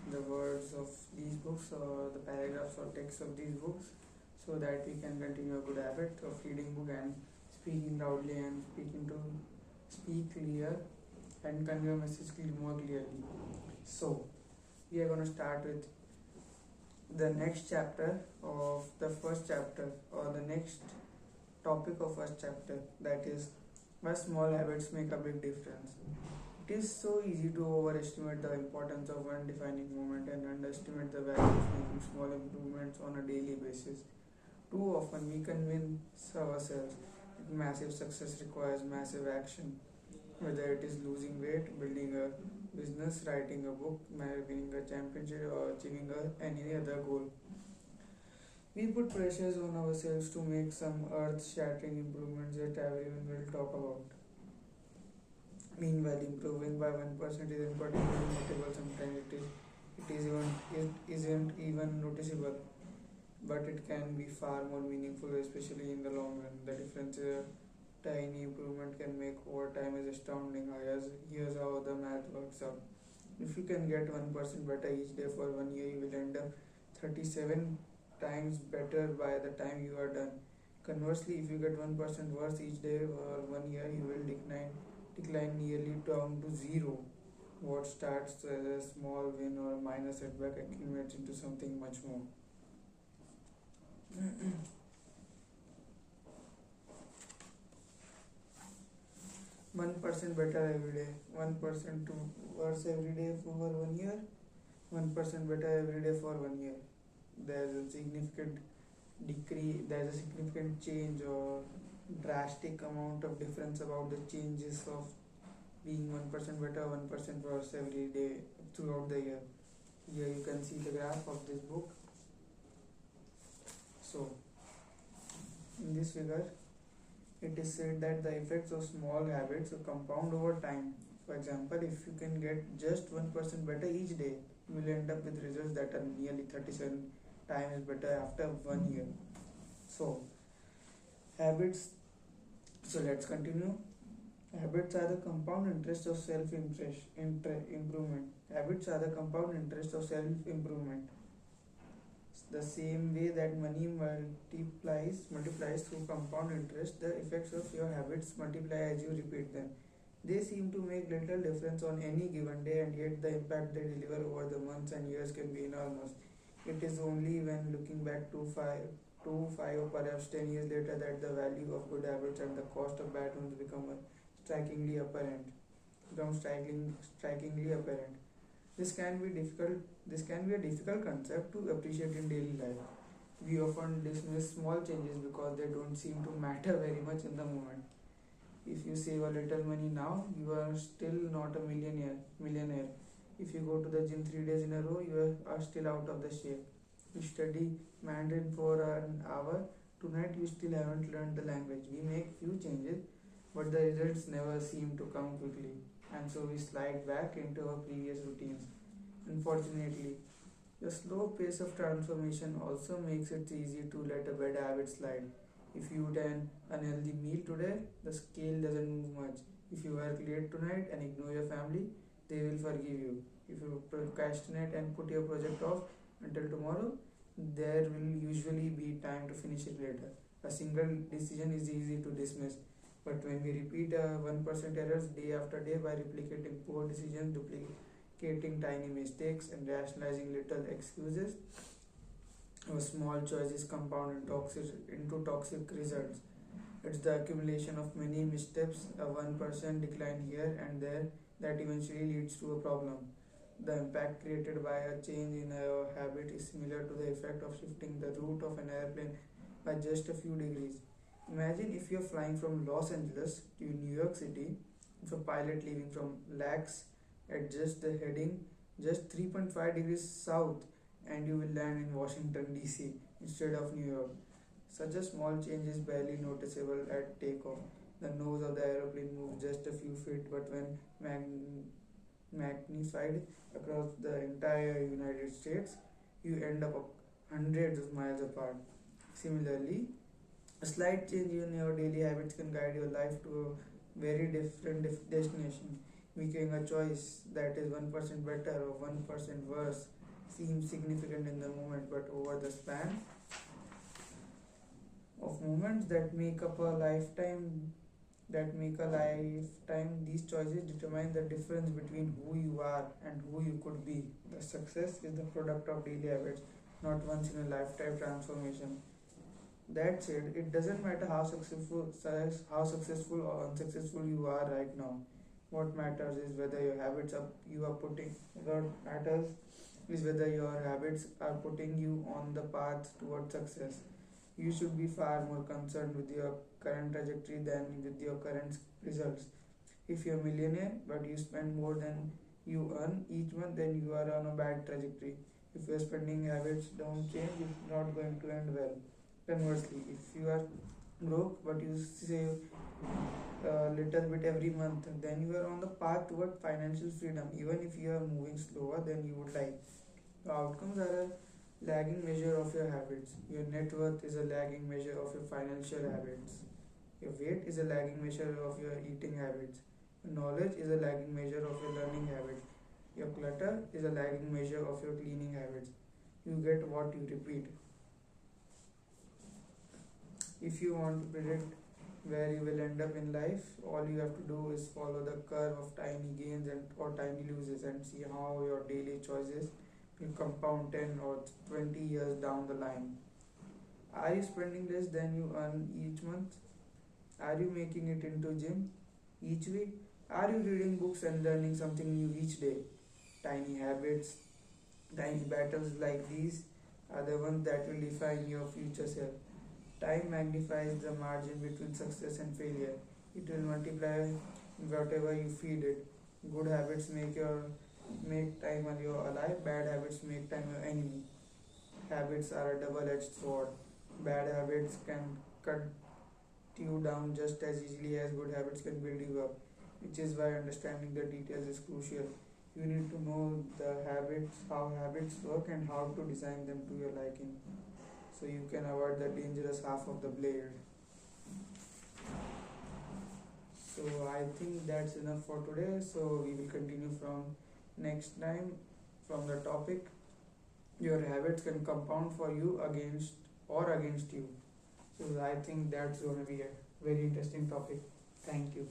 the words of these books or the paragraphs or text of these books, so that we can continue a good habit of reading book and speaking loudly and speak clear and convey a message more clearly. So we are going to start with the next chapter of the first chapter, or the next topic of first chapter, that is why small habits make a big difference. It is so easy to overestimate the importance of one defining moment and underestimate the value of making small improvements on a daily basis. Too often we convince ourselves that massive success requires massive action, whether it is losing weight, building a business, writing a book, winning a championship, or achieving any other goal. We put pressures on ourselves to make some earth-shattering improvements that everyone will talk about. Meanwhile, improving by 1% isn't particularly notable. Sometimes it isn't even noticeable, but it can be far more meaningful, especially in the long run. The difference a tiny improvement can make over time is astounding. Here's how the math works out. If you can get 1% better each day for 1 year, you will end up 37 times better by the time you are done. Conversely, if you get 1% worse each day for 1 year, you will decline nearly down to zero. What starts as a small win or a minor setback accumulates into something much more. 1% better every day, 1% to worse every day for 1 year, 1% better every day for 1 year. There's a significant there's a significant change or drastic amount of difference about the changes of being 1% better, 1% worse every day throughout the year. Here you can see the graph of this book. So, in this figure, it is said that the effects of small habits compound over time. For example, if you can get just 1% better each day, you will end up with results that are nearly 37 times better after 1 year. So, habits. So let's continue. Habits are the compound interest of self-improvement. Habits are the compound interest of self-improvement. The same way that money multiplies through compound interest, the effects of your habits multiply as you repeat them. They seem to make little difference on any given day, and yet the impact they deliver over the months and years can be enormous. It is only when looking back to 5 or perhaps 10 years later that the value of good habits and the cost of bad ones strikingly apparent. Become strikingly apparent. This can be difficult. This can be a difficult concept to appreciate in daily life. We often dismiss small changes because they don't seem to matter very much in the moment. If you save a little money now, you are still not a millionaire. If you go to the gym 3 days in a row, you are still out of the shape. You study Mandarin for an hour. Tonight you still haven't learned the language. We make few changes, but the results never seem to come quickly, and so we slide back into our previous routines. Unfortunately, the slow pace of transformation also makes it easy to let a bad habit slide. If you eat an unhealthy meal today, the scale doesn't move much. If you work late tonight and ignore your family, they will forgive you. If you procrastinate and put your project off until tomorrow, there will usually be time to finish it later. A single decision is easy to dismiss, but when we repeat 1% errors day after day by replicating poor decisions, duplicating tiny mistakes, and rationalizing little excuses, our small choices compound into toxic results. It's the accumulation of many missteps, a 1% decline here and there, that eventually leads to a problem. The impact created by a change in a habit is similar to the effect of shifting the route of an airplane by just a few degrees. Imagine if you're flying from Los Angeles to New York City, if a pilot leaving from LAX adjusts the heading just 3.5 degrees south, and you will land in Washington DC instead of New York. Such a small change is barely noticeable at takeoff. The nose of the aeroplane moves just a few feet, but when magnified across the entire United States, you end up hundreds of miles apart. Similarly, a slight change in your daily habits can guide your life to a very different destination. Making a choice that is 1% better or 1% worse seems significant in the moment, but over the span of moments that make a lifetime, these choices determine the difference between who you are and who you could be. The success is the product of daily habits, not once in a lifetime transformation. That said, it doesn't matter how successful or unsuccessful you are right now. What matters is whether your habits are you are putting what matters is whether your habits are putting you on the path towards success. You should be far more concerned with your current trajectory than with your current results. If you're a millionaire but you spend more than you earn each month, then you are on a bad trajectory. If your spending habits don't change, it's not going to end well. Conversely, if you are broke but you save a little bit every month, then you are on the path toward financial freedom, even if you are moving slower than you would like. The outcomes are a lagging measure of your habits. Your net worth is a lagging measure of your financial habits. Your weight is a lagging measure of your eating habits. Your knowledge is a lagging measure of your learning habits. Your clutter is a lagging measure of your cleaning habits. You get what you repeat. If you want to predict where you will end up in life, all you have to do is follow the curve of tiny gains and or tiny losses and see how your daily choices will compound 10 or 20 years down the line. Are you spending less than you earn each month? Are you making it into gym each week? Are you reading books and learning something new each day? Tiny habits, tiny battles like these are the ones that will define your future self. Time magnifies the margin between success and failure. It will multiply whatever you feed it. Good habits make time your ally. Bad habits make time your enemy. Habits are a double-edged sword. Bad habits can cut you down just as easily as good habits can build you up. Which is why understanding the details is crucial. You need to know the habits, how habits work, and how to design them to your liking, so you can avoid the dangerous half of the blade. So I think that's enough for today. So we will continue from next time from the topic your habits can compound for you against you. So I think that's going to be a very interesting topic. Thank you.